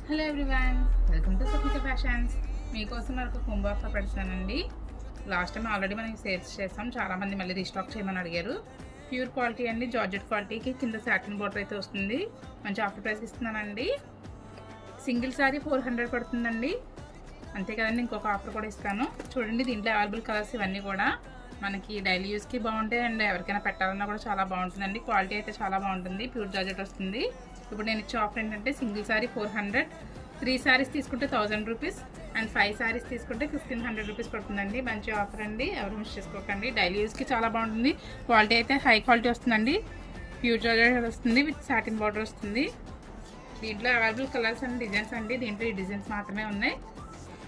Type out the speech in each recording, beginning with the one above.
Hello everyone, welcome to Swapnika fashions. మీకోసం మరొక కుంభ offer పెడతానండి. లాస్ట్ టైం ఆల్రెడీ మనం సేల్స్ చేస్తాం, చాలామంది మళ్ళీ రీస్టాక్ చేయమని అడిగారు. ప్యూర్ క్వాలిటీ అండి, జార్జెట్ క్వాలిటీకి కింద సాటిన్ బోర్డర్ అయితే వస్తుంది. మంచి ఆఫర్ ప్రైస్ ఇస్తున్నానండి. సింగిల్ సారీ 400 పడుతుందండి. అంతే కదండి, ఇంకొక ఆఫర్ కూడా ఇస్తాను. చూడండి, దీంట్లో అవైలబుల్ కలర్స్ ఇవన్నీ కూడా మనకి డైలీ యూస్కి బాగుంటాయి అండ్ ఎవరికైనా పెట్టాలన్నా కూడా చాలా బాగుంటుందండి. క్వాలిటీ అయితే చాలా బాగుంటుంది, ప్యూర్ జార్జెట్ వస్తుంది. ఇప్పుడు నేను ఇచ్చే ఆఫర్ ఏంటంటే సింగిల్ సారీ 400, 3 సారీస్ తీసుకుంటే 1000 రూపీస్ అండ్ 5 సారీస్ తీసుకుంటే 1500 రూపీస్ పడుతుందండి. మంచి ఆఫర్ అండి, ఎవరు మిస్ చేసుకోకండి. డైలీ యూస్కి చాలా బాగుంటుంది. క్వాలిటీ అయితే హై క్వాలిటీ వస్తుందండి. ప్యూర్ జార్జెట్ వస్తుంది విత్ సాటిన్ బార్డర్ వస్తుంది. దీంట్లో అవైలబుల్ కలర్స్ అండ్ డిజైన్స్ అండి. దీంట్లో ఈ డిజైన్స్ మాత్రమే ఉన్నాయి,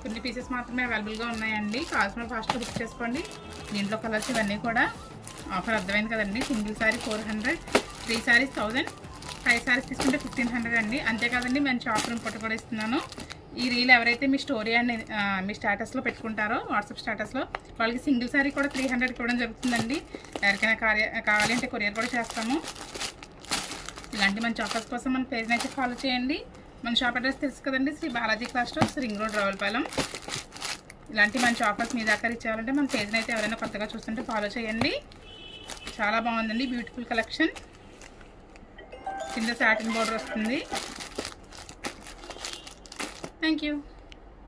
కొన్ని పీసెస్ మాత్రమే అవైలబుల్గా ఉన్నాయండి. కావాల్సిన ఫాస్ట్గా బుక్ చేసుకోండి. దీంట్లో కలర్స్ ఇవన్నీ కూడా ఆఫర్ అర్థమైంది కదండి. సింగిల్ సారీ 400, 3 సారీస్ 1000, 5 సారీస్ తీసుకుంటే 1500 అండి. అంతేకాదండి, మంచి ఆఫర్ ఇంకోటి కూడా ఇస్తున్నాను. ఈ రీల్ ఎవరైతే మీ స్టోరీ అండ్ మీ స్టేటస్లో పెట్టుకుంటారో, వాట్సాప్ స్టేటస్లో, వాళ్ళకి సింగిల్ సారీ కూడా 300 ఇవ్వడం జరుగుతుందండి. ఎవరికైనా కావాలంటే కొరియర్ కూడా చేస్తాము. ఇలాంటి మంచి ఆఫర్స్ కోసం మన పేజ్ని అయితే ఫాలో చేయండి. మన షాప్ అడ్రస్ తెలుసు కదండి, Shri Balaji class stores, ring road, Ravulapalem. ఇలాంటి మంచి ఆఫర్స్ మీ దగ్గర ఇచ్చేవాలంటే మన పేజ్ని అయితే ఎవరైనా కొత్తగా చూస్తుంటే ఫాలో చేయండి. చాలా బాగుందండి, బ్యూటిఫుల్ కలెక్షన్. కింద సాటిన్ బోర్డర్ వస్తుంది. Thank you.